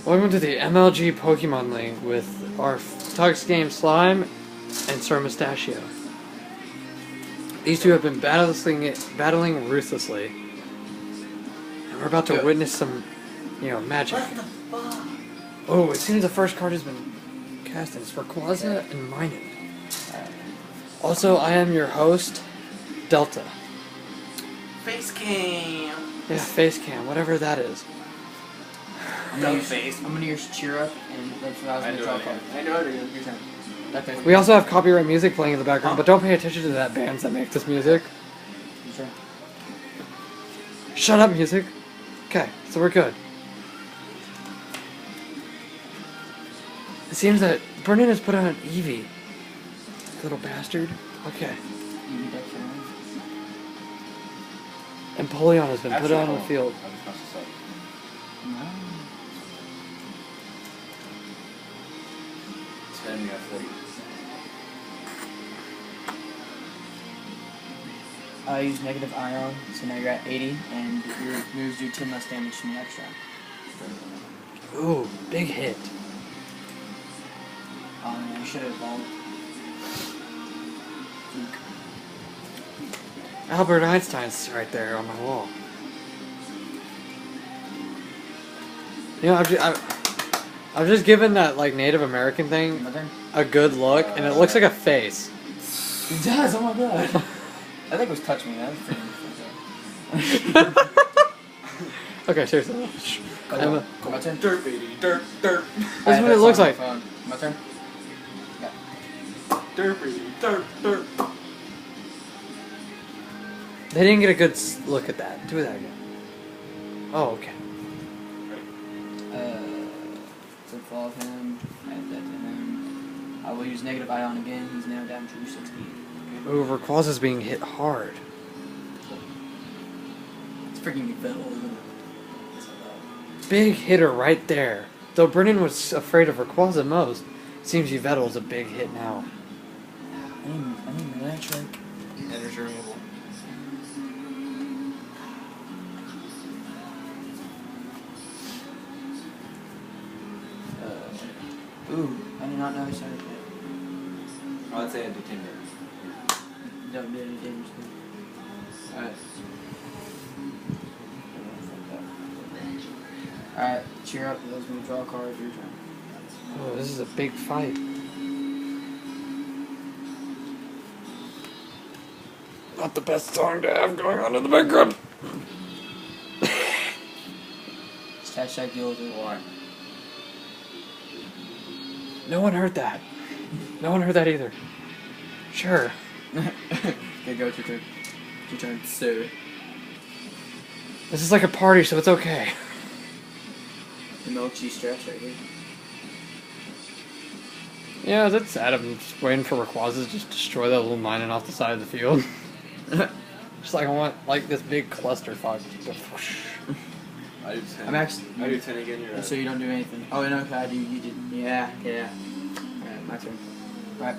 Welcome to the MLG Pokemon League with our Tux Game Slime and Sir Mustachio. These two have been battling ruthlessly. And we're about to witness some, magic. What the fuck? Oh, it seems the first card has been cast, and it's Rayquaza and Minun. Also, I am your host, Delta. Face cam. Yeah, face cam, whatever that is. I'm gonna use cheer up, and that's what I was gonna draw card. I know it is. Your turn. We also have copyright music playing in the background, but don't pay attention to that bands that make this music. Sure. Shut up, music. Okay, so we're good. It seems that Brennan has put on an Eevee. Little bastard. Okay. And Polion has been put on the field. I use negative iron, so now you're at 80, and your moves do 10 less damage to me extra. Ooh, big hit. I should have evolved. Albert Einstein's right there on my wall. You know, I've just given that Native American thing a good look, and it looks like a face. It does. Oh my god. I think it was touch me. That was pretty. Okay, seriously. My turn. Dirt, baby. Dirt, dirt. That's what it looks like. My turn. Yeah. Dirt, baby. Dirt, dirt. They didn't get a good look at that. Do that again. Oh, okay. So fall of him. Add that to him. I will use negative ion again. He's now down to 60. Ooh, Rayquaza's being hit hard. It's freaking Vettel, isn't it? Big hitter right there. Though Brennan was afraid of Rayquaza most, seems Yvettal's a big hit now. I need that trick. Energy removal. Ooh, I did not know I started that. Oh, I'd say I do 10 minutes. Don't do any damage to me. Alright, cheer up. Those when you draw a card, your turn. Oh, this is a big fight. Not the best song to have going on in the background. Just hashtag deal with the war. No one heard that. No one heard that either. Sure. Okay, go, it's your turn. It's your turn, sir. This is like a party, so it's okay. MLG straps right here. Yeah, that's sad. I'm just waiting for Rayquaza to just destroy that little Minun off the side of the field. Just I want this big clusterfuck. I do 10. I do 10 again. You're so you don't do anything. Oh no, okay, I do. You did. Yeah. Alright, my turn. Alright.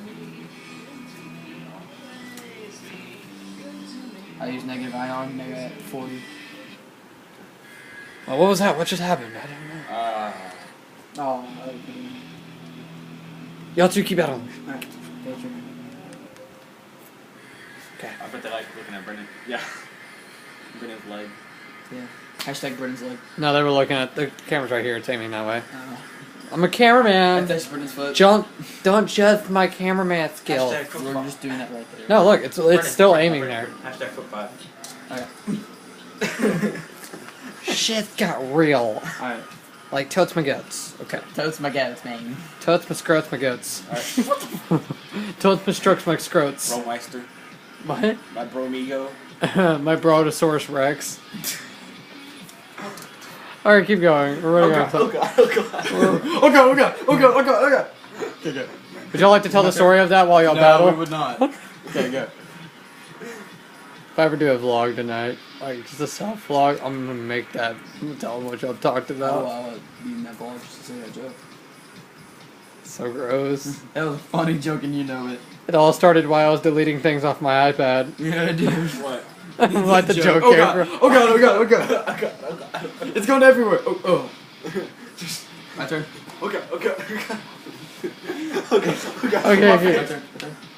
I use negative ion. Now you're at 40. Oh, what was that? What just happened? I don't know. Oh. Y'all two keep battling. Alright. Get your turn. Okay. I bet they like looking at Brennan. Yeah. Brennan's leg. Yeah. Hashtag Brennan's leg. No, they were looking at the camera's right here. It's aiming that way. I'm a cameraman. That's Brennan's foot. Don't judge my cameraman skill. We're just doing that right there. No, look, it's still aiming there. Hashtag foot 5. Okay. Shit got real. Alright. Like totes my goats. Okay. Totes my goats, man. Totes my scrotes my goats. Alright. Totes my strokes my scrotes. Bromeister. What? My bromigo. My Brontosaurus Rex. Alright, keep going. We're running out of time. Oh god. Okay, go. Would y'all like to tell the story of that while y'all battle? No, we would not. Okay, go. If I ever do a vlog tonight, just a self vlog, I'm gonna make that. Tell them what y'all talked about. Oh, I would be in that vlog just to say that joke. So gross. That was a funny joke and you know it. It all started while I was deleting things off my iPad. Yeah, dude. What? Like the joke Oh came god. from. Oh god. It's going everywhere. Oh. My turn. Okay. Okay. We're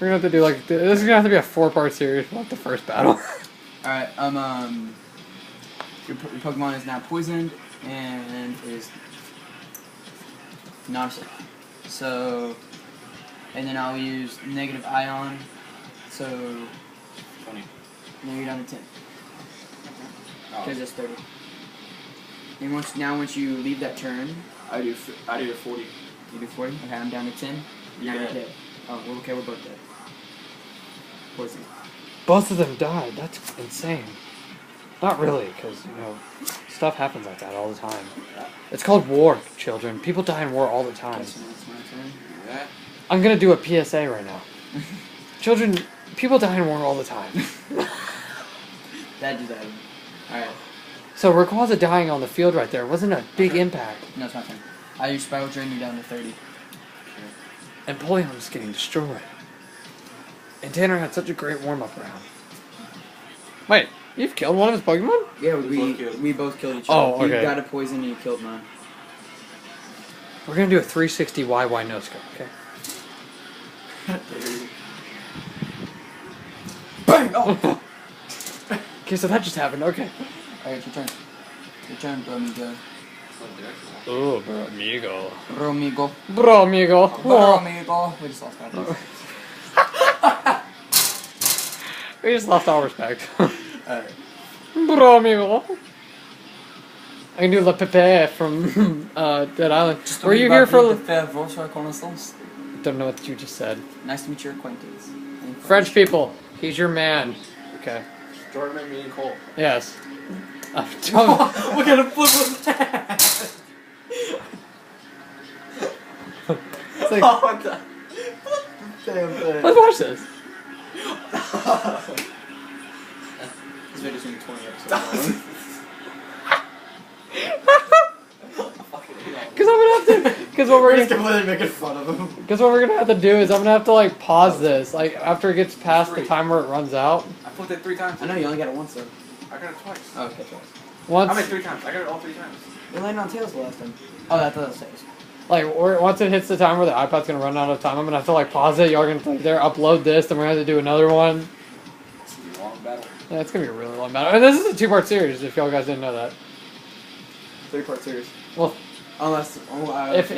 gonna have to do like this is gonna have to be a 4-part series for like the first battle. Alright, your Pokemon is now poisoned and is not safe. So, and then I'll use negative ion. So, 20. now you're down to 10. Oh. Because it's 30. And once you leave that turn, I do 40. you do 40. Okay, I'm down to 10. Now you're dead. Oh, we're okay. We're both dead. Poison. Both of them died. That's insane. Not really, because you know, stuff happens like that all the time. It's called war, children. People die in war all the time. So now it's my turn. Yeah. I'm gonna do a PSA right now. Children, people die in war all the time. That did that. Alright. So Rayquaza dying on the field right there wasn't a big impact. No, it's my turn. I use Spiral Drain you down to 30. And Empoleon's getting destroyed. And Tanner had such a great warm-up round. Wait, you've killed one of his Pokemon? Yeah, we both killed each other. Oh, okay. You got a poison and you killed mine. We're gonna do a 360 YY no scope, okay? Bang! Oh! Okay, so that just happened, okay. Alright, your turn. Your turn, bro, amigo. Oh, bro, amigo. Bro, amigo. Bro, amigo. Bro, amigo. We just lost that. We just lost all respect. Alright. Bro, amigo. I can do La Pepe from Dead Island. Were you here for... Don't know what you just said. Nice to meet your acquaintance. French people, he's your man. Okay. Jordan made me and Cole. Yes. What kind of flip was that? It's like, What the? Damn thing. let's watch this. This video's gonna be 20 episodes. Because I'm gonna have to. Because what we're gonna. completely making fun of him. Because what we're gonna have to do is I'm gonna have to like pause this like after it gets past the time where it runs out. I flipped it 3 times. I know you only got it once though. I got it twice. Oh, okay, twice. Once I mean 3 times. I got it all 3 times. You landed on tails the last time. Oh, I thought that was tails. once it hits the time where the iPad's gonna run out of time, I'm gonna have to like pause it. Y'all are gonna like, there upload this, then we're gonna have to do another one. It's gonna be a long battle. Yeah, it's gonna be a really long battle. And this is a 2-part series. If y'all guys didn't know that. 3-part series. Well, Unless if